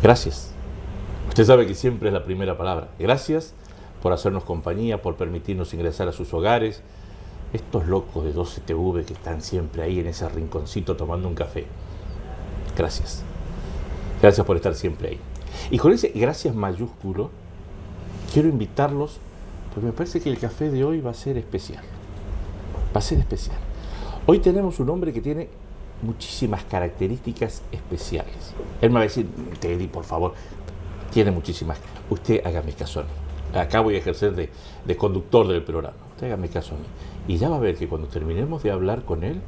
Gracias. Usted sabe que siempre es la primera palabra. Gracias por hacernos compañía, por permitirnos ingresar a sus hogares. Estos locos de 12TV que están siempre ahí en ese rinconcito tomando un café. Gracias. Gracias por estar siempre ahí. Y con ese gracias mayúsculo, quiero invitarlos, porque me parece que el café de hoy va a ser especial. Va a ser especial. Hoy tenemos un hombre que tiene muchísimas características especiales. Él me va a decir, Teddy, por favor, tiene muchísimas. Usted hágame caso a mí. Acá voy a ejercer de conductor del programa. Usted hágame caso a mí. Y ya va a ver que cuando terminemos de hablar con él,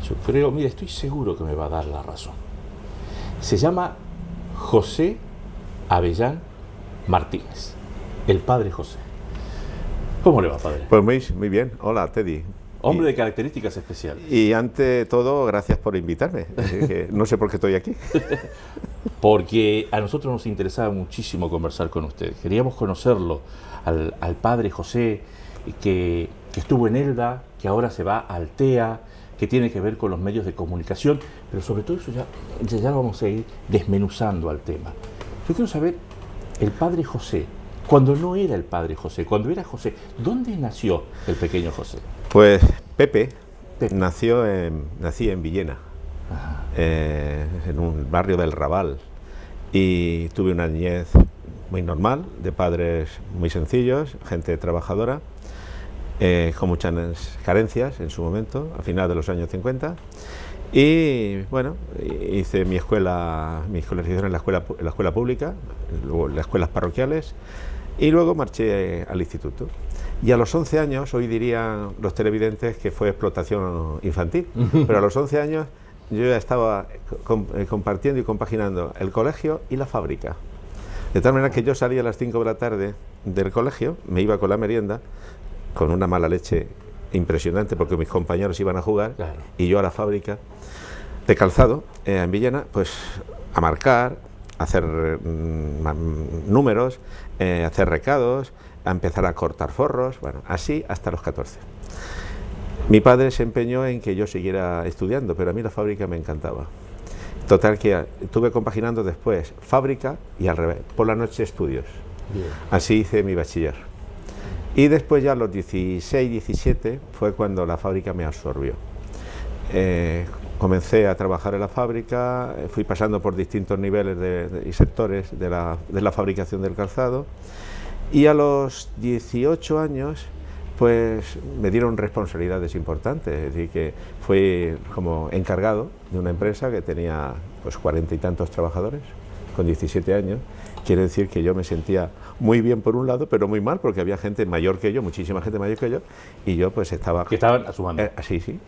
yo creo, mire, estoy seguro que me va a dar la razón. Se llama José Avellán Martínez, el padre José. ¿Cómo le va, padre? Pues muy bien. Hola, Teddy. Hombre de características especiales. Y ante todo, gracias por invitarme. Que no sé por qué estoy aquí. Porque a nosotros nos interesaba muchísimo conversar con usted. Queríamos conocerlo, al padre José, que estuvo en Elda, que ahora se va a Altea, que tiene que ver con los medios de comunicación, pero sobre todo eso ya vamos a ir desmenuzando al tema. Yo quiero saber, el padre José, cuando no era el padre José, cuando era José, ¿dónde nació el pequeño José? Pues Pepe. Nací en Villena, en un barrio del Raval, y tuve una niñez muy normal, de padres muy sencillos, gente trabajadora, con muchas carencias en su momento, a finales de los años 50. Y bueno, hice mi escolarización en la escuela pública, luego en las escuelas parroquiales, y luego marché al instituto. Y a los 11 años, hoy dirían los televidentes que fue explotación infantil, pero a los 11 años yo ya estaba compartiendo y compaginando el colegio y la fábrica. De tal manera que yo salía a las 5 de la tarde del colegio, me iba con la merienda, con una mala leche impresionante porque mis compañeros iban a jugar, claro, y yo a la fábrica de calzado en Villena, pues a marcar, a hacer números, a hacer recados, a empezar a cortar forros, bueno, así hasta los 14. Mi padre se empeñó en que yo siguiera estudiando, pero a mí la fábrica me encantaba. Total que estuve compaginando después fábrica y al revés, por la noche estudios. Bien. Así hice mi bachiller. Y después ya a los 16, 17 fue cuando la fábrica me absorbió. Comencé a trabajar en la fábrica, fui pasando por distintos niveles y sectores de la fabricación del calzado, y a los 18 años pues me dieron responsabilidades importantes, es decir, que fui como encargado de una empresa que tenía pues 40 y tantos trabajadores, con 17 años. Quiere decir que yo me sentía muy bien por un lado, pero muy mal, porque había gente mayor que yo, muchísima gente mayor que yo, y yo pues estaba... Que estaban a su mano. Sí,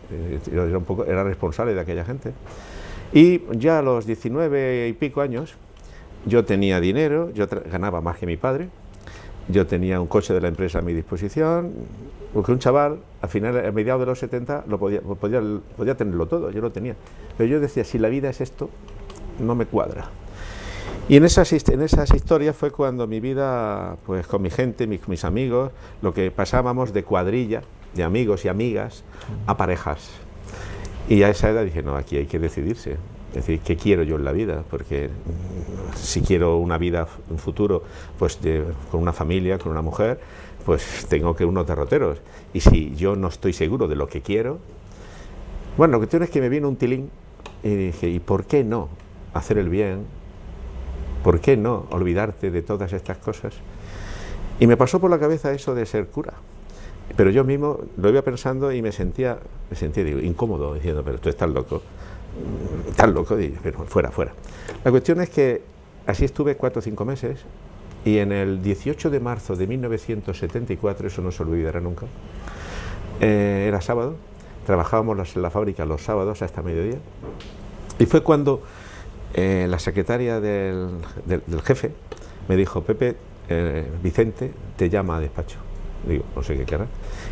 yo era responsable de aquella gente. Y ya a los 19 y pico años, yo tenía dinero, yo ganaba más que mi padre, yo tenía un coche de la empresa a mi disposición, porque un chaval, a mediados de los 70, podía tenerlo todo, yo lo tenía. Pero yo decía, si la vida es esto, no me cuadra. Y en esas historias fue cuando mi vida, pues con mi gente, mis amigos, lo que pasábamos de cuadrilla, de amigos y amigas, a parejas. Y a esa edad dije, no, aquí hay que decidirse. Es decir, ¿qué quiero yo en la vida? Porque si quiero una vida, un futuro, pues con una familia, con una mujer, pues tengo que unos derroteros. Y si yo no estoy seguro de lo que quiero... Bueno, la cuestión es que me vino un tilín y dije, ¿y por qué no hacer el bien? ¿Por qué no olvidarte de todas estas cosas? Y me pasó por la cabeza eso de ser cura. Pero yo mismo lo iba pensando y me sentía digo, incómodo, diciendo, pero tú estás loco, digo, pero fuera. La cuestión es que así estuve 4 o 5 meses, y en el 18 de marzo de 1974, eso no se olvidará nunca, era sábado, trabajábamos en la fábrica los sábados hasta mediodía, y fue cuando la secretaria del jefe me dijo, Pepe, Vicente te llama a despacho. Digo, no sé qué cara.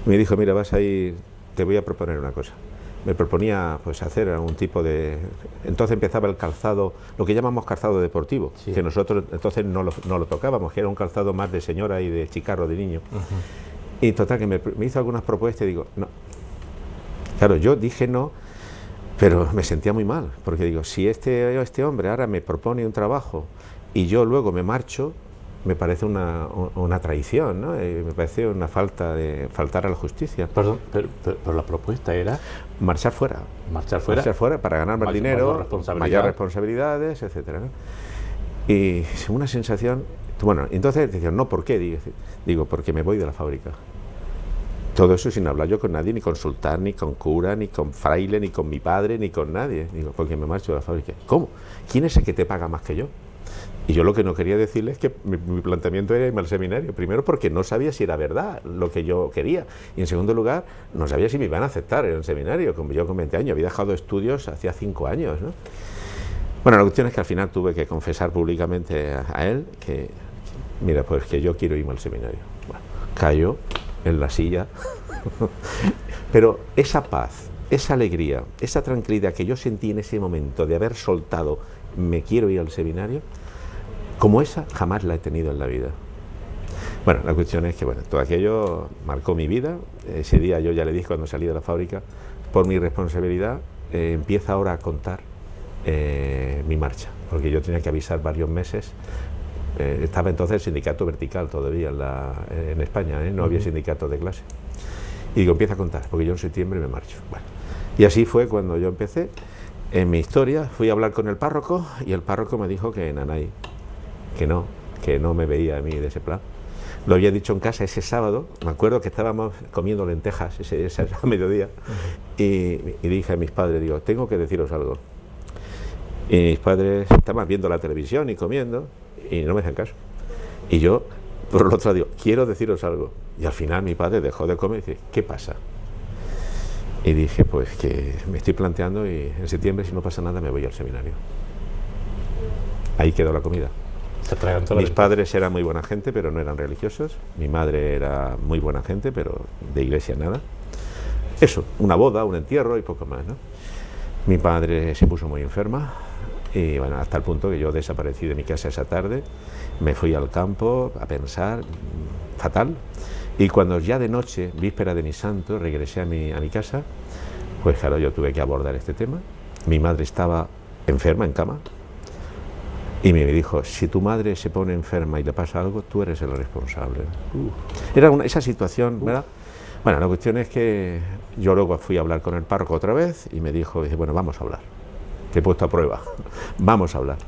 Y me dijo, mira, vas a ir, te voy a proponer una cosa. Me proponía pues hacer algún tipo de... Entonces empezaba el calzado, lo que llamamos calzado deportivo, sí, que nosotros entonces no lo tocábamos, que era un calzado más de señora y de chicarro, de niño. Y total, que me hizo algunas propuestas y digo, no. Claro, yo dije no, Pero me sentía muy mal, porque digo, si este hombre ahora me propone un trabajo y yo luego me marcho, me parece una traición, ¿no? Me parece una faltar a la justicia. Perdón, pero la propuesta era Marchar fuera. marchar fuera. Marchar fuera para ganar más dinero, mayor responsabilidades, etcétera, ¿no? Y una sensación, bueno, entonces decían, no, ¿por qué? Digo, porque me voy de la fábrica. Todo eso sin hablar yo con nadie, ni consultar, ni con cura, ni con fraile, ni con mi padre, ni con nadie. Digo, porque me marcho de la fábrica. ¿Cómo? ¿Quién es el que te paga más que yo? Y yo lo que no quería decirles es que mi planteamiento era irme al seminario. Primero porque no sabía si era verdad lo que yo quería. Y en segundo lugar, no sabía si me iban a aceptar en el seminario. Como yo con 20 años, había dejado estudios hacía 5 años, ¿no? Bueno, la cuestión es que al final tuve que confesar públicamente a él que, mira, pues que yo quiero irme al seminario. Bueno, cayó en la silla. Pero esa paz, esa alegría, esa tranquilidad que yo sentí en ese momento de haber soltado, me quiero ir al seminario, como esa jamás la he tenido en la vida. Bueno, la cuestión es que bueno, todo aquello marcó mi vida. Ese día yo ya le dije cuando salí de la fábrica, por mi responsabilidad, empieza ahora a contar mi marcha, porque yo tenía que avisar varios meses. Estaba entonces el sindicato vertical todavía en España, no había sindicato de clase. Y digo, empieza a contar, porque yo en septiembre me marcho. Bueno, y así fue cuando yo empecé. En mi historia fui a hablar con el párroco y el párroco me dijo que nanay, que no me veía a mí de ese plan. Lo había dicho en casa ese sábado, me acuerdo que estábamos comiendo lentejas ese mediodía, y dije a mis padres, digo, tengo que deciros algo. Y mis padres estaban viendo la televisión y comiendo, y no me hacían caso. Y yo, por el otro lado, digo, quiero deciros algo. Y al final mi padre dejó de comer y dice, ¿qué pasa? Y dije, pues que me estoy planteando y en septiembre, si no pasa nada, me voy al seminario. Ahí quedó la comida. Mis padres eran muy buena gente, pero no eran religiosos. Mi madre era muy buena gente, pero de iglesia nada. Eso, una boda, un entierro y poco más, ¿no? Mi padre se puso muy enferma y bueno, hasta el punto que yo desaparecí de mi casa esa tarde, me fui al campo a pensar, fatal. Y cuando ya de noche, víspera de mi santo, regresé a mi casa, pues claro, yo tuve que abordar este tema. Mi madre estaba enferma en cama y me dijo, si tu madre se pone enferma y le pasa algo, tú eres el responsable. Era esa situación, ¿verdad? Bueno, la cuestión es que yo luego fui a hablar con el párroco otra vez y me dijo, bueno, vamos a hablar, te he puesto a prueba, vamos a hablar.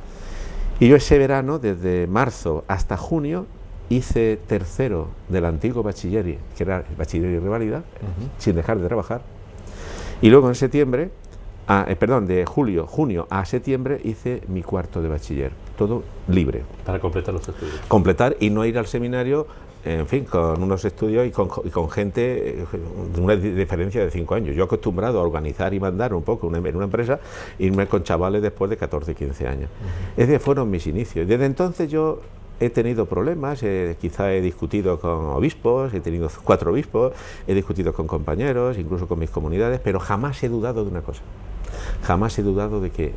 Y yo ese verano, desde marzo hasta junio, hice tercero del antiguo bachiller, que era el bachiller y reválida, sin dejar de trabajar. Y luego en septiembre, de junio a septiembre, hice mi cuarto de bachiller, todo libre. Para completar los estudios. Completar y no ir al seminario, en fin, con unos estudios y con gente de una diferencia de 5 años. Yo acostumbrado a organizar y mandar un poco en una empresa, irme con chavales después de 14, 15 años. Esos fueron mis inicios. Desde entonces yo he tenido problemas, quizá he discutido con obispos, he tenido 4 obispos, he discutido con compañeros, incluso con mis comunidades, pero jamás he dudado de una cosa. Jamás he dudado de que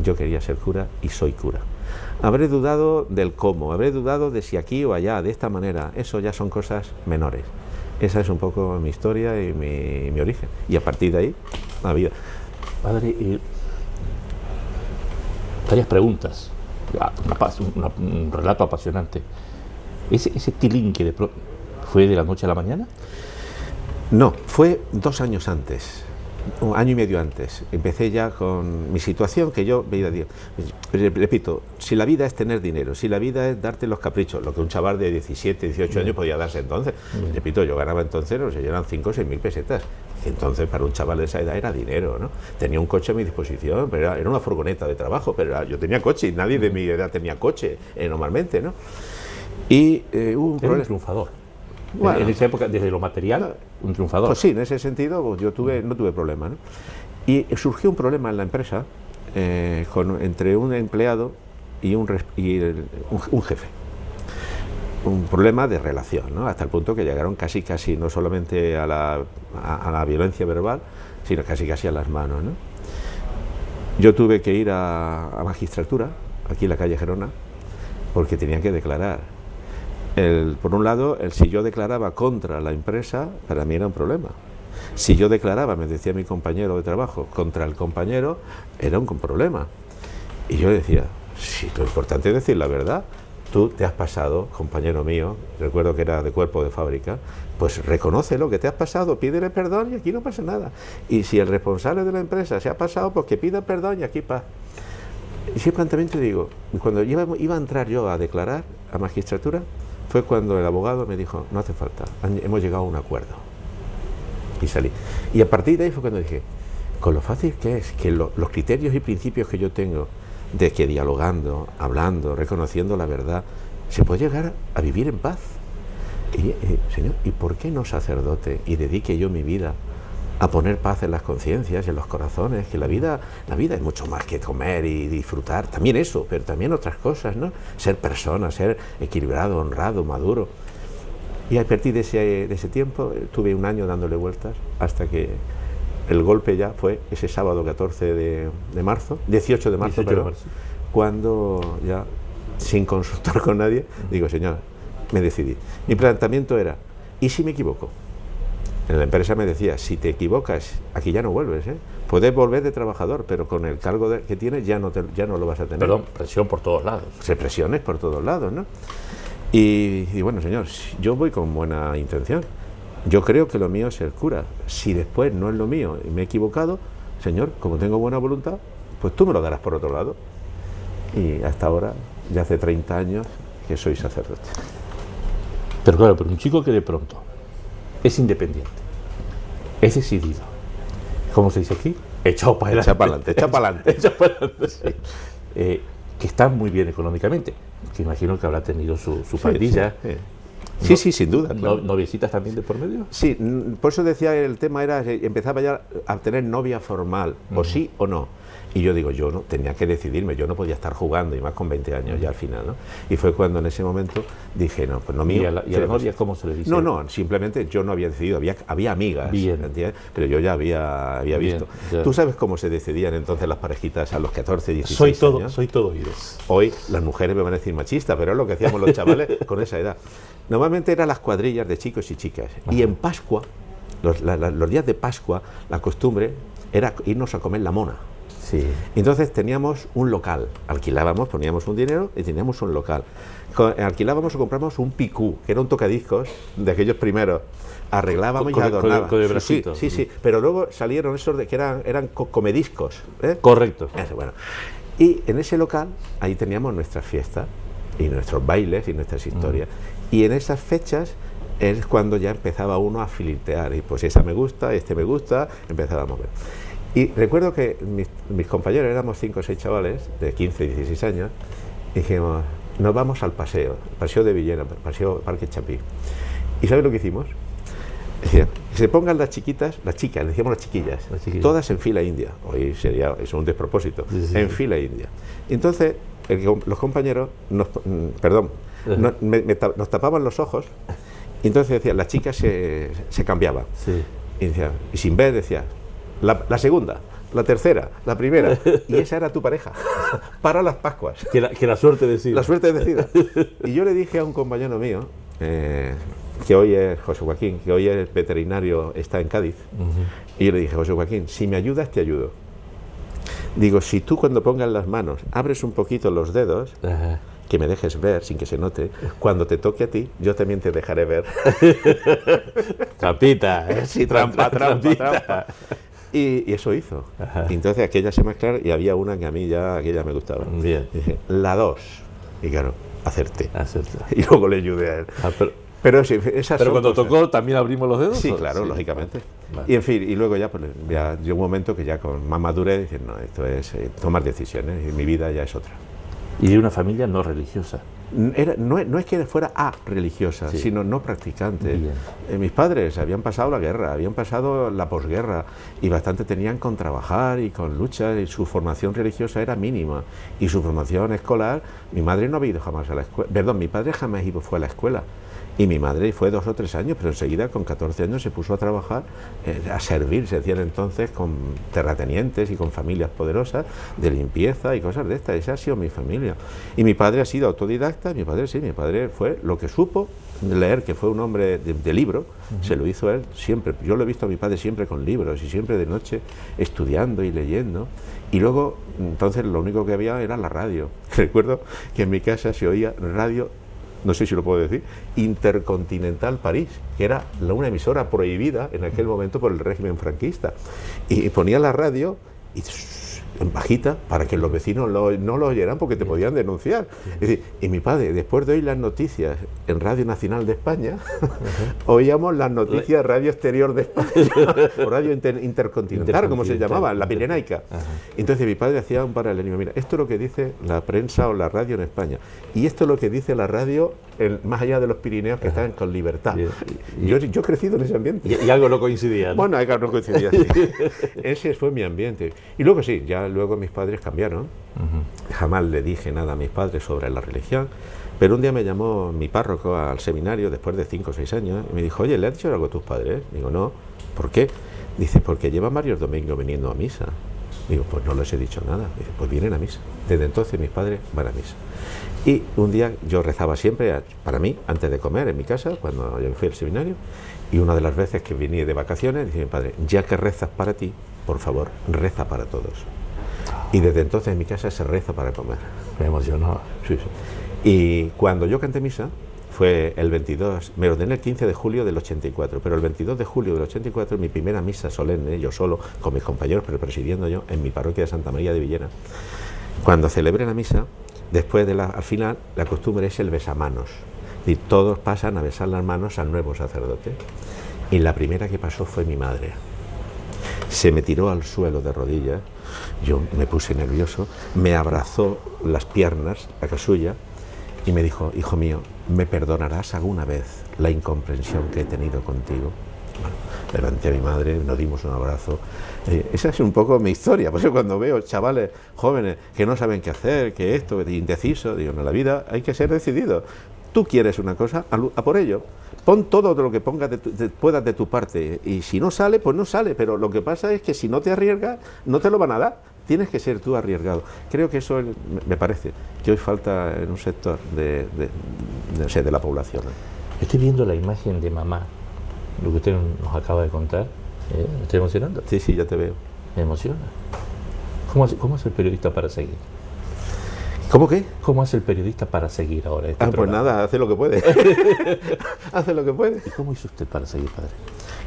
yo quería ser cura y soy cura. Habré dudado del cómo, habré dudado de si aquí o allá, de esta manera, eso ya son cosas menores. Esa es un poco mi historia y mi origen. Y a partir de ahí, la vida. Padre, varias preguntas. Un relato apasionante. ¿Ese tilinque fue de la noche a la mañana? No, fue 2 años antes, 1 año y medio antes. Empecé ya con mi situación, que yo veía, repito, si la vida es tener dinero, si la vida es darte los caprichos, lo que un chaval de 17, 18 años podía darse entonces. Repito, yo ganaba entonces, no sé, eran 5 o 6 mil pesetas. Entonces para un chaval de esa edad era dinero, ¿no? Tenía un coche a mi disposición, pero era una furgoneta de trabajo, pero yo tenía coche y nadie de mi edad tenía coche normalmente, ¿no? Y hubo un problema. Un triunfador. Bueno, en esa época, desde lo material, un triunfador. Pues sí, en ese sentido pues yo no tuve problema, ¿no? Y surgió un problema en la empresa entre un empleado y un jefe. Un problema de relación, ¿no? Hasta el punto que llegaron casi no solamente a la violencia verbal, sino casi a las manos, ¿no? Yo tuve que ir a magistratura, aquí en la calle Gerona, porque tenía que declarar. Por un lado, si yo declaraba contra la empresa, para mí era un problema. Si yo declaraba, me decía mi compañero de trabajo, contra el compañero, era un problema. Y yo decía, sí, lo importante es decir la verdad. Tú te has pasado, compañero mío, recuerdo que era de cuerpo de fábrica, pues reconoce lo que te has pasado, pídele perdón y aquí no pasa nada. Y si el responsable de la empresa se ha pasado, pues que pida perdón y aquí paz. Y ese planteamiento, digo, cuando iba a entrar yo a declarar a magistratura, fue cuando el abogado me dijo, no hace falta, hemos llegado a un acuerdo. Y salí. Y a partir de ahí fue cuando dije, con lo fácil que es, que los criterios y principios que yo tengo, de que dialogando, hablando, reconociendo la verdad, se puede llegar a vivir en paz. Y, Señor, ¿y por qué no sacerdote y dedique yo mi vida a poner paz en las conciencias y en los corazones? Que la vida es mucho más que comer y disfrutar, también eso, pero también otras cosas, ¿no? Ser persona, ser equilibrado, honrado, maduro. Y a partir de ese tiempo tuve un año dándole vueltas hasta que el golpe ya fue ese sábado 14 de marzo, 18 de marzo, pero cuando ya, sin consultar con nadie, digo, señor, me decidí. Mi planteamiento era, ¿y si me equivoco? En la empresa me decía, si te equivocas, aquí ya no vuelves, ¿eh? Puedes volver de trabajador, pero con el cargo que tienes ya no lo vas a tener. Perdón, presión por todos lados. Presiones por todos lados, ¿no? Y bueno, señor, yo voy con buena intención. Yo creo que lo mío es el cura. Si después no es lo mío y me he equivocado, señor, como tengo buena voluntad, pues tú me lo darás por otro lado. Y hasta ahora, ya hace 30 años que soy sacerdote. Pero claro, pero un chico que de pronto es independiente, es decidido, ¿cómo se dice aquí? Echado para adelante. Echa para adelante. Sí. Que está muy bien económicamente, que imagino que habrá tenido su pandilla. Sí, sin duda. Claro. ¿Noviecitas también de por medio? Sí, por eso decía, el tema era, empezaba ya a tener novia formal, o sí o no. Y yo digo, yo no tenía que decidirme, yo no podía estar jugando, y más con 20 años ya al final, ¿no? Y fue cuando en ese momento dije, no, pues no mío. ¿Y a la novia cómo se le dice? No, simplemente yo no había decidido, había amigas, ¿entiendes? Pero yo ya había visto. Ya. ¿Tú sabes cómo se decidían entonces las parejitas a los 14, 16 años? Soy todo oídos. Hoy las mujeres me van a decir machista, pero es lo que hacíamos los chavales con esa edad. Normalmente eran las cuadrillas de chicos y chicas. Ajá. Y en Pascua, los días de Pascua, la costumbre era irnos a comer la mona. Sí. Entonces teníamos un local, alquilábamos, poníamos un dinero y teníamos un local. Alquilábamos o compramos un picú, que era un tocadiscos de aquellos primeros. Arreglábamos y adornábamos. Con el bracito. Sí. Pero luego salieron esos de que eran comediscos. Correcto. Eso, bueno. Y en ese local, ahí teníamos nuestras fiestas y nuestros bailes y nuestras historias. Y en esas fechas es cuando ya empezaba uno a filitear. Y pues esa me gusta, este me gusta, empezábamos a ver. Y recuerdo que mis compañeros, éramos 5 o 6 chavales de 15 y 16 años, y dijimos, nos vamos al paseo de Villena, paseo Parque Chapí. ¿Y sabes lo que hicimos? Decía, que se pongan las chicas, decíamos las chiquillas, todas en fila india. Hoy sería eso un despropósito, en fila india. Entonces, los compañeros, nos tapaban los ojos, y entonces decía, las chicas se cambiaban. Sí. Y sin ver decía, la segunda, la tercera, la primera, y esa era tu pareja para las Pascuas. Que la suerte decida. La suerte decida. Y yo le dije a un compañero mío, que hoy es José Joaquín, que hoy es veterinario, está en Cádiz, y yo le dije, José Joaquín, si me ayudas, te ayudo. Digo, si tú cuando pongas las manos abres un poquito los dedos, que me dejes ver sin que se note, cuando te toque a ti, yo también te dejaré ver. Trampita, Sí, trampa. Y eso hizo. Y entonces aquellas se mezclaron y había una que a mí ya, aquella me gustaba. Bien. Y dije, la 2. Y claro, acerté. Acerté. Y luego le ayudé a él. Pero sí, pero cuando tocó, ¿también abrimos los dedos? Sí, claro, sí, lógicamente. Vale. Y en fin, y luego ya, pues, ya llegó un momento que ya con más madurez, dicen, no, esto es tomar decisiones y mi vida ya es otra. Y de una familia no religiosa. No es que fuera religiosa, sí, sino no practicante. Mis padres habían pasado la guerra, habían pasado la posguerra y bastante tenían con trabajar y con luchas, y su formación religiosa era mínima. Y su formación escolar, mi madre no había ido jamás a la escuela, perdón, mi padre jamás fue a la escuela. Y mi madre fue 2 o 3 años, pero enseguida con 14 años se puso a trabajar, a servir, se decían entonces, con terratenientes y con familias poderosas, de limpieza y cosas de estas. Esa ha sido mi familia. Y mi padre ha sido autodidacta, mi padre fue lo que supo leer, que fue un hombre de libro, se lo hizo él siempre. Yo lo he visto a mi padre siempre con libros y siempre de noche estudiando y leyendo. Y luego, entonces, lo único que había era la radio. Recuerdo que en mi casa se oía radio, no sé si lo puedo decir, Intercontinental París, que era una emisora prohibida en aquel momento por el régimen franquista. Y ponía la radio y en bajita para que los vecinos no lo oyeran porque te podían denunciar. Es decir, y mi padre, después de oír las noticias en Radio Nacional de España, oíamos las noticias Radio Exterior de España, o Radio Intercontinental, como se llamaba, la Pirenaica. Entonces mi padre hacía un paralelo, mira, esto es lo que dice la prensa o la radio en España, y esto es lo que dice la radio más allá de los Pirineos, que están con libertad. Yo he crecido en ese ambiente. Y algo no coincidía, ¿no? Bueno, algo no coincidía, sí. Ese fue mi ambiente. Y luego sí, ya luego mis padres cambiaron. Jamás le dije nada a mis padres sobre la religión, pero un día me llamó mi párroco al seminario después de 5 o 6 años y me dijo, oye, ¿le has dicho algo a tus padres? Digo, no. ¿Por qué? Dice, porque llevan varios domingos viniendo a misa. Digo, pues no les he dicho nada. Dice, pues vienen a misa. Desde entonces mis padres van a misa. Y un día yo rezaba siempre para mí, antes de comer en mi casa, cuando yo fui al seminario, y una de las veces que vine de vacaciones, dice mi padre, ya que rezas para ti, por favor, reza para todos. Y desde entonces en mi casa se reza para comer. Me emocionó. Sí, sí. Y cuando yo canté misa, fue el 22, me ordené el 15 de julio del 84, pero el 22 de julio del 84, mi primera misa solemne, yo solo, con mis compañeros, pero presidiendo yo, en mi parroquia de Santa María de Villena. Cuando celebré la misa, después al final, la costumbre es el besamanos. Y todos pasan a besar las manos al nuevo sacerdote. Y la primera que pasó fue mi madre. Se me tiró al suelo de rodillas, yo me puse nervioso, me abrazó las piernas, la suya, y me dijo, hijo mío, ¿me perdonarás alguna vez la incomprensión que he tenido contigo? Bueno, levanté a mi madre, nos dimos un abrazo. Esa es un poco mi historia. Por eso cuando veo chavales jóvenes que no saben qué hacer, que esto, indeciso, digo, en la vida hay que ser decidido. Tú quieres una cosa, a por ello. Pon todo lo que pongas puedas de tu parte. Y si no sale, pues no sale. Pero lo que pasa es que si no te arriesgas, no te lo van a dar. Tienes que ser tú arriesgado. Creo que eso me parece que hoy falta en un sector de la población. Estoy viendo la imagen de mamá, lo que usted nos acaba de contar. ¿Me estoy emocionando? Sí, sí, ya te veo. Me emociona. ¿Cómo hace el periodista para seguir? ¿Cómo qué? ¿Cómo hace el periodista para seguir ahora este pues programa? nada, hace lo que puede. Hace lo que puede. ¿Y cómo hizo usted para seguir, padre?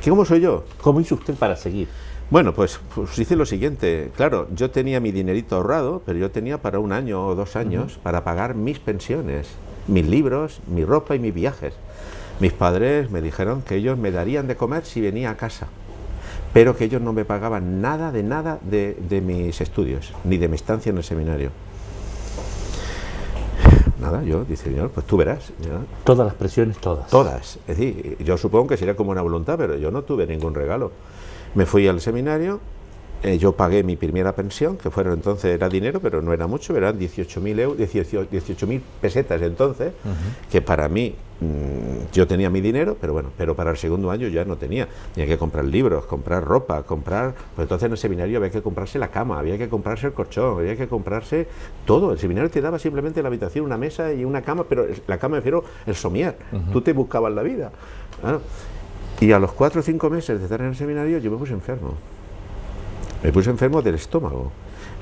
¿Cómo soy yo? ¿Cómo hizo usted para seguir? Bueno, pues hice lo siguiente. Claro, yo tenía mi dinerito ahorrado, pero yo tenía para 1 año o 2 años para pagar mis pensiones, mis libros, mi ropa y mis viajes. Mis padres me dijeron que ellos me darían de comer si venía a casa, pero que ellos no me pagaban nada de mis estudios, ni de mi estancia en el seminario. Nada, yo, dice señor, pues tú verás. ¿Ya? Todas las presiones, todas. Todas. Es decir, yo supongo que sería como una voluntad, pero yo no tuve ningún regalo. Me fui al seminario, yo pagué mi primera pensión, que fueron entonces, era dinero, pero no era mucho, eran 18.000 euros, 18.000 pesetas entonces, que para mí, yo tenía mi dinero, pero bueno, pero para el segundo año ya no tenía. Tenía que comprar libros, comprar ropa, pues entonces en el seminario había que comprarse la cama, había que comprarse el colchón, había que comprarse todo. El seminario te daba simplemente la habitación, una mesa y una cama, pero la cama me refiero el somier, tú te buscabas la vida. Claro. Y a los 4 o 5 meses de estar en el seminario yo me puse enfermo. Me puse enfermo del estómago,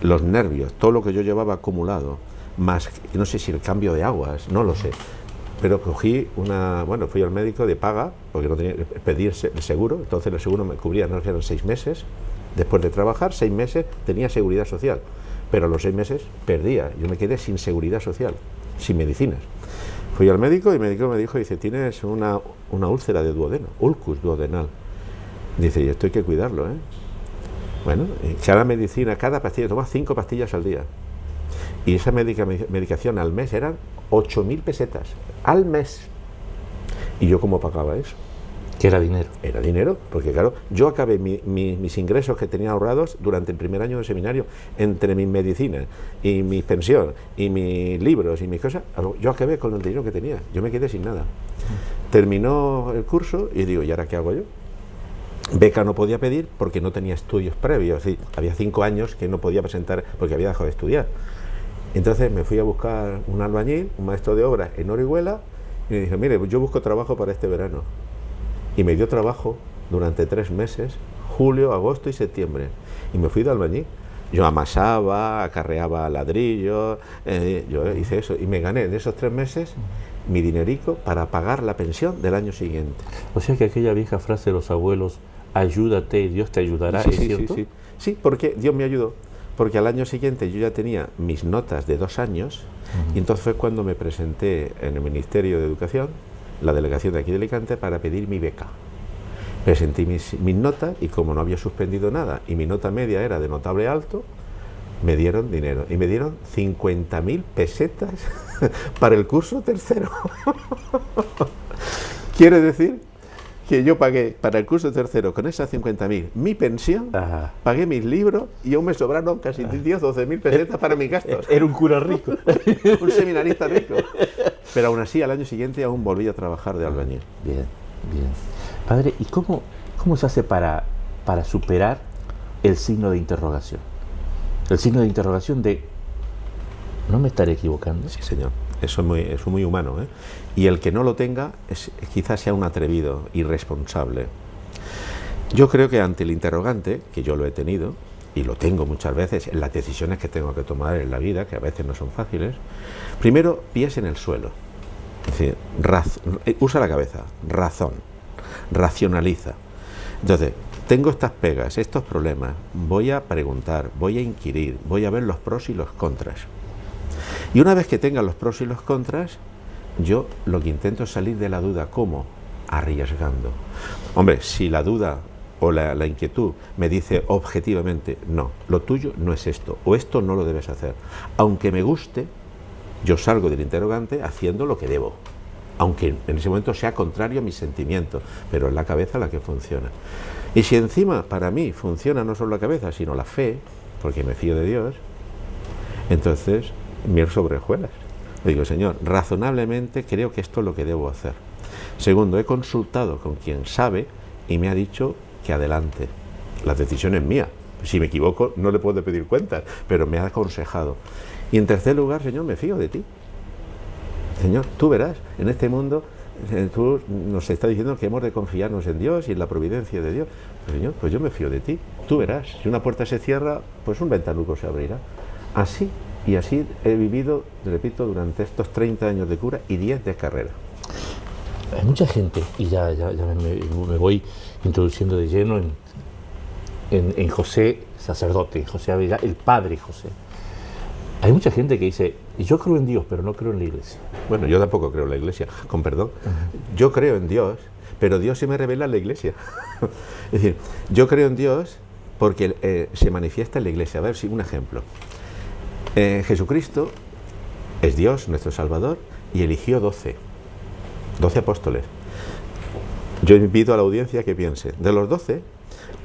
los nervios, todo lo que yo llevaba acumulado, más, no sé si el cambio de aguas, no lo sé. Pero cogí fui al médico de paga, porque no tenía, pedí el seguro, entonces el seguro me cubría, no eran 6 meses, después de trabajar, 6 meses tenía seguridad social, pero a los 6 meses perdía, yo me quedé sin seguridad social, sin medicinas. Fui al médico y el médico me dijo, dice, tienes una úlcera de duodeno, ulcus duodenal. Dice, y esto hay que cuidarlo, ¿eh? Bueno, cada medicina, cada pastilla, tomas 5 pastillas al día. Y esa medicación al mes eran 8.000 pesetas, al mes. ¿Y yo cómo pagaba eso? Que era dinero. Era dinero, porque claro, yo acabé mis ingresos que tenía ahorrados durante el primer año de seminario, entre mis medicinas y mi pensión y mis libros y mis cosas, yo acabé con el dinero que tenía, yo me quedé sin nada. Terminó el curso y digo, ¿y ahora qué hago yo? Beca no podía pedir porque no tenía estudios previos, es decir, había 5 años que no podía presentar porque había dejado de estudiar. Entonces me fui a buscar un albañil, un maestro de obras en Orihuela, y me dije, mire, yo busco trabajo para este verano. Y me dio trabajo durante 3 meses, julio, agosto y septiembre. Y me fui de albañil. Yo amasaba, acarreaba ladrillos, yo hice eso. Y me gané en esos 3 meses mi dinerico para pagar la pensión del año siguiente. O sea que aquella vieja frase de los abuelos, ayúdate y Dios te ayudará, Sí, ¿es sí, cierto? sí, sí. Sí, porque Dios me ayudó. Porque al año siguiente yo ya tenía mis notas de 2 años, y entonces fue cuando me presenté en el Ministerio de Educación, la delegación de aquí de Alicante, para pedir mi beca. Presenté mis notas y como no había suspendido nada y mi nota media era de notable alto, me dieron dinero y me dieron 50.000 pesetas para el curso tercero. Quiere decir que yo pagué para el curso tercero con esas 50.000 mi pensión, pagué mis libros y aún me sobraron casi 10 o 12.000 pesetas para mis gastos. Era un cura rico. Un seminarista rico. Pero aún así al año siguiente aún volví a trabajar de albañil. Bien, bien. Padre, ¿y cómo se hace para superar el signo de interrogación? El signo de interrogación de, ¿no me estaré equivocando? Sí, señor. Eso es muy humano, ¿eh? Y el que no lo tenga quizás sea un atrevido, irresponsable. Yo creo que ante el interrogante, que yo lo he tenido, y lo tengo muchas veces en las decisiones que tengo que tomar en la vida, que a veces no son fáciles, primero, pies en el suelo. Es decir, usa la cabeza, razón, racionaliza. Entonces, tengo estas pegas, estos problemas, voy a preguntar, voy a inquirir, voy a ver los pros y los contras. Y una vez que tenga los pros y los contras, yo lo que intento es salir de la duda. ¿Cómo? Arriesgando. Hombre, si la duda o la inquietud me dice objetivamente, no, lo tuyo no es esto, o esto no lo debes hacer, aunque me guste, yo salgo del interrogante haciendo lo que debo, aunque en ese momento sea contrario a mis sentimientos, pero es la cabeza la que funciona. Y si encima para mí funciona no solo la cabeza, sino la fe, porque me fío de Dios, entonces miel sobre hojuelas. Le digo, Señor, razonablemente creo que esto es lo que debo hacer. Segundo, he consultado con quien sabe y me ha dicho que adelante. La decisión es mía. Si me equivoco no le puedo pedir cuentas, pero me ha aconsejado. Y en tercer lugar, Señor, me fío de ti. Señor, tú verás, en este mundo tú nos estás diciendo que hemos de confiarnos en Dios y en la providencia de Dios. Pues, Señor, pues yo me fío de ti. Tú verás, si una puerta se cierra, pues un ventanuco se abrirá. Así y así he vivido, repito, durante estos 30 años de cura y 10 de carrera. Hay mucha gente, y ya me voy introduciendo de lleno en José sacerdote, José Abella, el padre José. Hay mucha gente que dice, yo creo en Dios, pero no creo en la iglesia. Bueno, yo tampoco creo en la iglesia, con perdón. Yo creo en Dios, pero Dios se me revela en la iglesia. Es decir, yo creo en Dios porque se manifiesta en la iglesia. A ver, si un ejemplo. Jesucristo es Dios, nuestro Salvador, y eligió 12 apóstoles. Yo invito a la audiencia que piense, de los 12,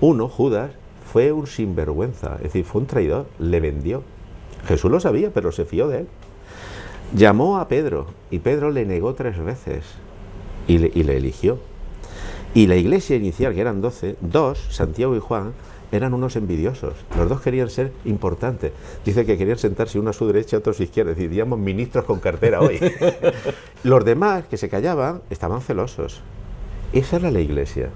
uno, Judas, fue un sinvergüenza, es decir, fue un traidor, le vendió. Jesús lo sabía, pero se fió de él. Llamó a Pedro, y Pedro le negó 3 veces, y le eligió. Y la iglesia inicial, que eran 12, 2, Santiago y Juan, eran unos envidiosos. Los 2 querían ser importantes. Dice que querían sentarse uno a su derecha y otro a su izquierda. Es decir, digamos, ministros con cartera hoy. Los demás, que se callaban, estaban celosos. Esa era la iglesia.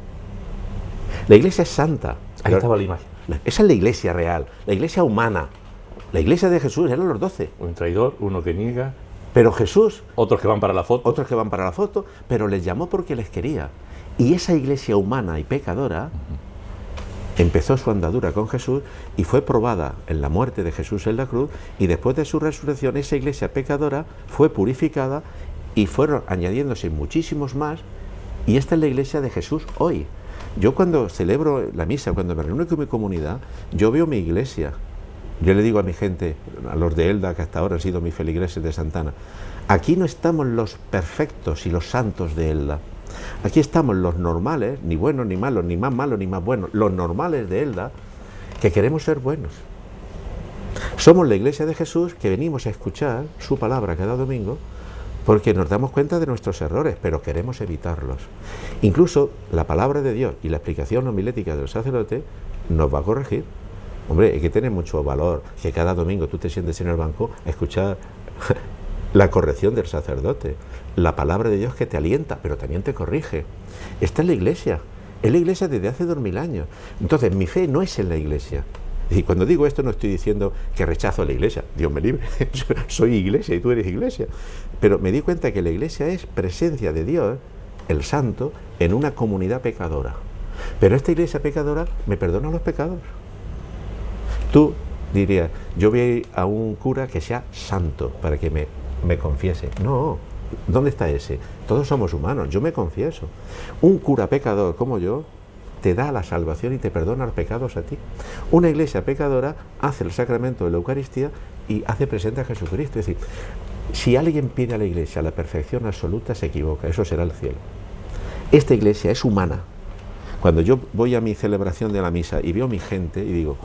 La iglesia es santa. Ahí estaba la imagen. Esa es la iglesia real, la iglesia humana. La iglesia de Jesús eran los 12. Un traidor, uno que niega. Pero Jesús... Otros que van para la foto. Otros que van para la foto, pero les llamó porque les quería. Y esa iglesia humana y pecadora empezó su andadura con Jesús y fue probada en la muerte de Jesús en la cruz, y después de su resurrección esa iglesia pecadora fue purificada y fueron añadiéndose muchísimos más, y esta es la iglesia de Jesús hoy. Yo cuando celebro la misa, cuando me reúno con mi comunidad, yo veo mi iglesia. Yo le digo a mi gente, a los de Elda, que hasta ahora han sido mis feligreses de Santana, aquí no estamos los perfectos y los santos de Elda. Aquí estamos los normales, ni buenos ni malos, ni más malos ni más buenos, los normales de Elda, que queremos ser buenos. Somos la iglesia de Jesús que venimos a escuchar su palabra cada domingo porque nos damos cuenta de nuestros errores, pero queremos evitarlos. Incluso la palabra de Dios y la explicación homilética del sacerdote nos va a corregir. Hombre, hay que tener mucho valor que cada domingo tú te sientes en el banco a escuchar la corrección del sacerdote, la palabra de Dios que te alienta, pero también te corrige. Está en la iglesia, desde hace 2000 años. Entonces, mi fe no es en la iglesia. Y cuando digo esto no estoy diciendo que rechazo a la iglesia, Dios me libre, soy iglesia y tú eres iglesia. Pero me di cuenta que la iglesia es presencia de Dios, el santo, en una comunidad pecadora. Pero esta iglesia pecadora me perdona los pecados. Tú dirías, yo voy a ir a un cura que sea santo para que me confiese. No, ¿dónde está ese? Todos somos humanos, yo me confieso. Un cura pecador como yo te da la salvación y te perdona los pecados a ti. Una iglesia pecadora hace el sacramento de la Eucaristía y hace presente a Jesucristo. Es decir, si alguien pide a la iglesia la perfección absoluta, se equivoca, eso será el cielo. Esta iglesia es humana. Cuando yo voy a mi celebración de la misa y veo a mi gente y digo,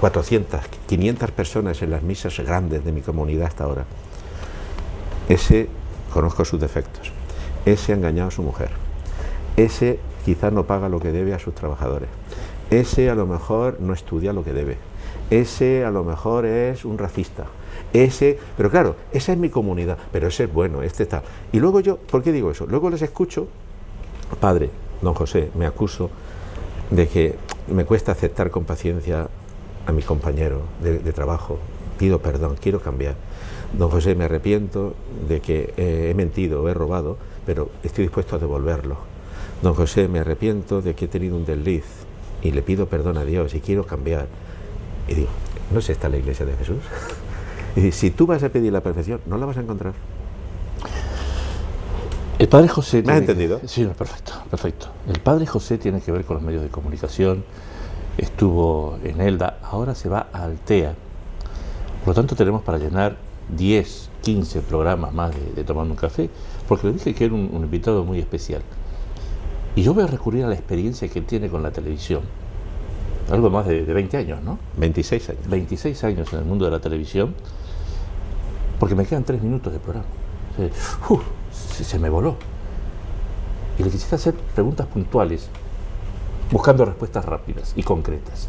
400, 500 personas en las misas grandes de mi comunidad hasta ahora, ese conozco sus defectos, ese ha engañado a su mujer, ese quizás no paga lo que debe a sus trabajadores, ese a lo mejor no estudia lo que debe, ese a lo mejor es un racista, ese, pero claro, esa es mi comunidad, pero ese es bueno, este tal. Y luego yo, ¿por qué digo eso? Luego les escucho, padre, don José, me acuso de que me cuesta aceptar con paciencia a mi compañero de trabajo, pido perdón, quiero cambiar. Don José, me arrepiento de que he mentido o he robado, pero estoy dispuesto a devolverlo. Don José, me arrepiento de que he tenido un desliz y le pido perdón a Dios y quiero cambiar. Y digo, ¿no es esta la iglesia de Jesús? Y si tú vas a pedir la perfección, no la vas a encontrar. El Padre José... ¿Me has entendido? Sí, no, perfecto, perfecto. El Padre José tiene que ver con los medios de comunicación, estuvo en Elda, ahora se va a Altea. Por lo tanto, tenemos para llenar 10, 15 programas más de Tomando un Café, porque le dije que era un invitado muy especial. Y yo voy a recurrir a la experiencia que él tiene con la televisión. Algo más de 20 años, ¿no? 26 años. 26 años en el mundo de la televisión, porque me quedan 3 minutos de programa. Se me voló. Y le quisiera hacer preguntas puntuales, buscando respuestas rápidas y concretas.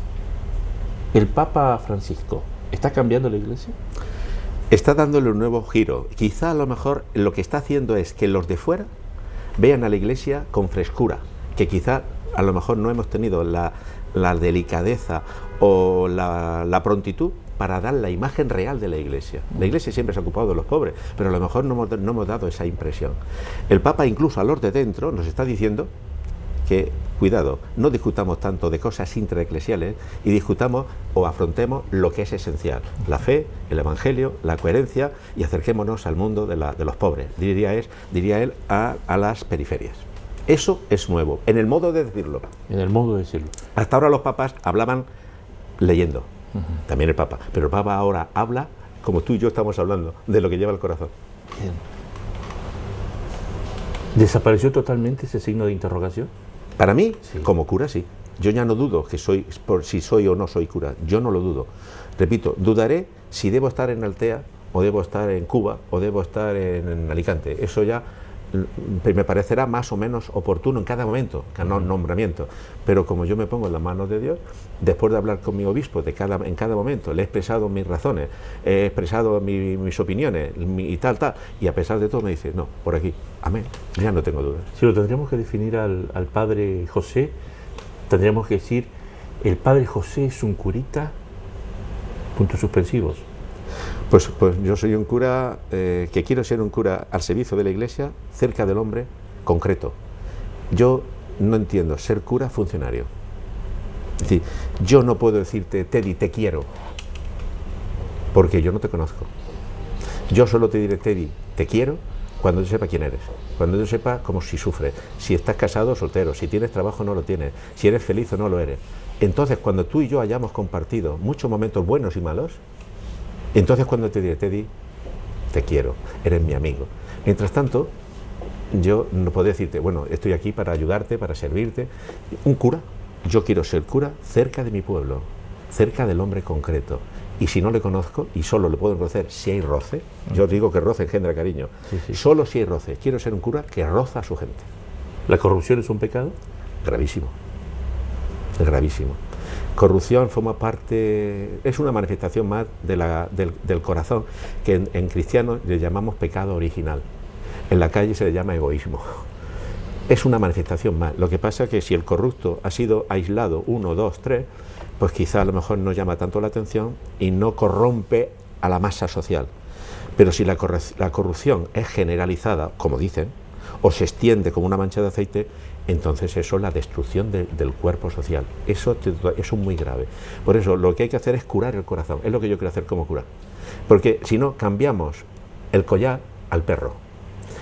¿El Papa Francisco está cambiando la iglesia? Está dándole un nuevo giro. Quizá a lo mejor lo que está haciendo es que los de fuera vean a la iglesia con frescura, que quizá a lo mejor no hemos tenido la delicadeza o la prontitud para dar la imagen real de la iglesia. La iglesia siempre se ha ocupado de los pobres, pero a lo mejor no hemos dado esa impresión. El Papa incluso a los de dentro nos está diciendo que, cuidado, no discutamos tanto de cosas intraeclesiales y discutamos o afrontemos lo que es esencial, la fe, el evangelio, la coherencia, y acerquémonos al mundo de los pobres, diría él, a las periferias. Eso es nuevo, en el modo de decirlo. En el modo de decirlo. Hasta ahora los papas hablaban leyendo, también el Papa, pero el Papa ahora habla como tú y yo estamos hablando, de lo que lleva el corazón. Bien. ¿Desapareció totalmente ese signo de interrogación? Para mí, sí. Como cura, sí. Yo ya no dudo que si soy o no soy cura, yo no lo dudo. Repito, dudaré si debo estar en Altea, o debo estar en Cuba, o debo estar en Alicante. Eso ya me parecerá más o menos oportuno en cada momento, cada nombramiento. Pero como yo me pongo en las manos de Dios, después de hablar con mi obispo en cada momento, le he expresado mis razones, he expresado mis opiniones y tal, y a pesar de todo me dice, no, por aquí, amén, ya no tengo dudas. Si lo tendríamos que definir al Padre José, tendríamos que decir, el Padre José es un curita, puntos suspensivos. Pues yo soy un cura que quiero ser un cura al servicio de la Iglesia, cerca del hombre, concreto. Yo no entiendo ser cura funcionario. Es decir, yo no puedo decirte, Teddy, te quiero, porque yo no te conozco. Yo solo te diré, Teddy, te quiero, cuando yo sepa quién eres, cuando yo sepa cómo si sufres, si estás casado o soltero, si tienes trabajo o no lo tienes, si eres feliz o no lo eres. Entonces, cuando tú y yo hayamos compartido muchos momentos buenos y malos, entonces cuando te diré, Teddy, te quiero, eres mi amigo. Mientras tanto, yo no puedo decirte, bueno, estoy aquí para ayudarte, para servirte. Un cura, yo quiero ser cura cerca de mi pueblo, cerca del hombre concreto. Y si no le conozco, y solo le puedo conocer si hay roce, yo digo que roce engendra cariño, Sí. solo si hay roce. Quiero ser un cura que roza a su gente. ¿La corrupción es un pecado? Gravísimo. Gravísimo. Corrupción forma parte, es una manifestación más del corazón, que en cristianos le llamamos pecado original. En la calle se le llama egoísmo. Es una manifestación más. Lo que pasa es que si el corrupto ha sido aislado, 1, 2, 3, pues quizá a lo mejor no llama tanto la atención y no corrompe a la masa social. Pero si la corrupción es generalizada, como dicen, o se extiende como una mancha de aceite, entonces eso es la destrucción del cuerpo social. Eso es muy grave. Por eso lo que hay que hacer es curar el corazón. Es lo que yo quiero hacer como cura. Porque si no, cambiamos el collar al perro.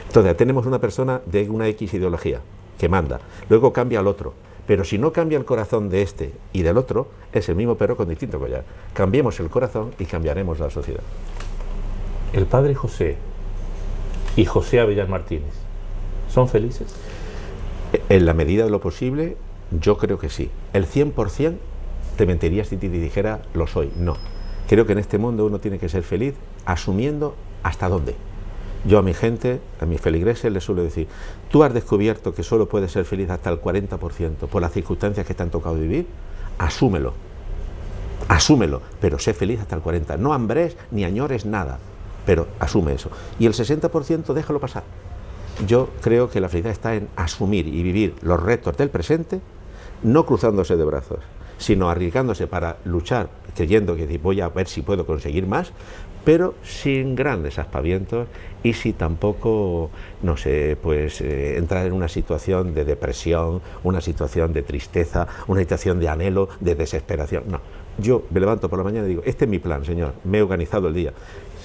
Entonces tenemos una persona de una X ideología que manda, luego cambia al otro. Pero si no cambia el corazón de este y del otro, es el mismo perro con distinto collar. Cambiemos el corazón y cambiaremos la sociedad. ¿El padre José y José Avellán Martínez son felices? En la medida de lo posible, yo creo que sí. El 100% te mentiría si te dijera lo soy. No. Creo que en este mundo uno tiene que ser feliz asumiendo hasta dónde. Yo a mi gente, a mis feligreses les suelo decir, tú has descubierto que solo puedes ser feliz hasta el 40% por las circunstancias que te han tocado vivir, asúmelo, pero sé feliz hasta el 40%. No hambres ni añores nada, pero asume eso. Y el 60% déjalo pasar. Yo creo que la felicidad está en asumir y vivir los retos del presente, no cruzándose de brazos, sino arriesgándose para luchar, creyendo que voy a ver si puedo conseguir más, pero sin grandes aspavientos y si tampoco, no sé, pues entrar en una situación de depresión, una situación de tristeza, una situación de anhelo, de desesperación. No, yo me levanto por la mañana y digo, este es mi plan, Señor, me he organizado el día.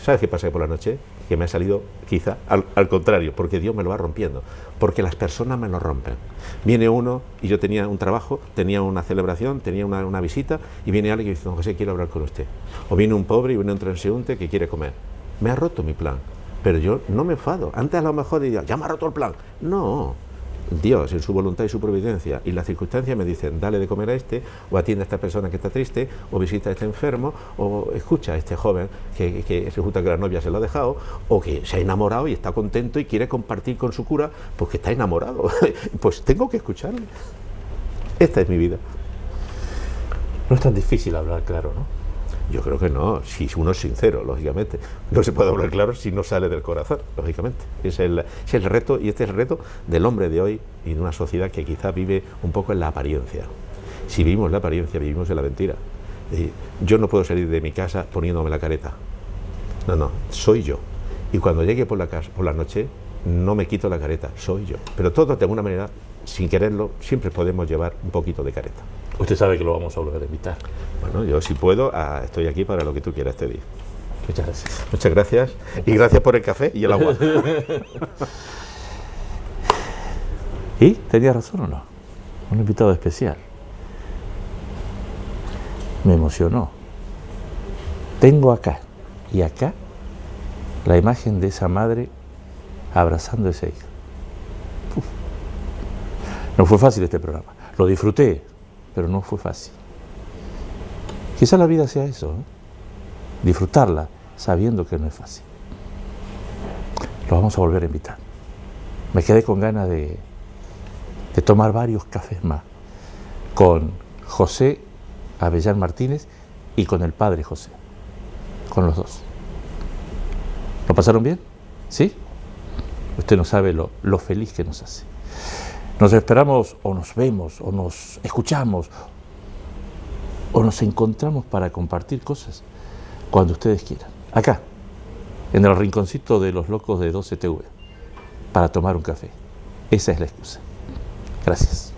¿Sabes qué pasa por la noche? Que me ha salido quizá al contrario, porque Dios me lo va rompiendo, porque las personas me lo rompen. Viene uno, y yo tenía un trabajo, tenía una celebración, tenía una visita, y viene alguien y dice, don José, quiero hablar con usted. O viene un pobre y viene un transeúnte que quiere comer. Me ha roto mi plan, pero yo no me enfado. Antes a lo mejor diría, ya me ha roto el plan. No, Dios en su voluntad y su providencia y las circunstancias me dicen, dale de comer a este, o atiende a esta persona que está triste, o visita a este enfermo, o escucha a este joven que resulta que la novia se lo ha dejado, o que se ha enamorado y está contento y quiere compartir con su cura porque está enamorado. Pues tengo que escucharle. Esta es mi vida. No es tan difícil hablar claro, ¿no? Yo creo que no, si uno es sincero, lógicamente. No se puede hablar claro si no sale del corazón, lógicamente. Es el reto, y este es el reto del hombre de hoy y de una sociedad que quizá vive un poco en la apariencia. Si vivimos la apariencia, vivimos en la mentira. Yo no puedo salir de mi casa poniéndome la careta. No, soy yo. Y cuando llegue por la noche, no me quito la careta, soy yo. Pero todos, de alguna manera, sin quererlo, siempre podemos llevar un poquito de careta. Usted sabe que lo vamos a volver a invitar. Bueno, yo si puedo, estoy aquí para lo que tú quieras, Teddy. Muchas gracias. Muchas gracias. Y gracias por el café y el agua. ¿Y? ¿Tenía razón o no? Un invitado especial. Me emocionó. Tengo acá y acá la imagen de esa madre abrazando a ese hijo. Uf. No fue fácil este programa. Lo disfruté, pero no fue fácil. Quizá la vida sea eso, ¿eh? Disfrutarla sabiendo que no es fácil. Lo vamos a volver a invitar. Me quedé con ganas de tomar varios cafés más con José Avellán Martínez y con el padre José, con los dos. ¿Lo pasaron bien? ¿Sí? Usted no sabe lo feliz que nos hace. Nos esperamos, o nos vemos, o nos escuchamos, o nos encontramos para compartir cosas cuando ustedes quieran. Acá, en el rinconcito de los locos de 12TV, para tomar un café. Esa es la excusa. Gracias.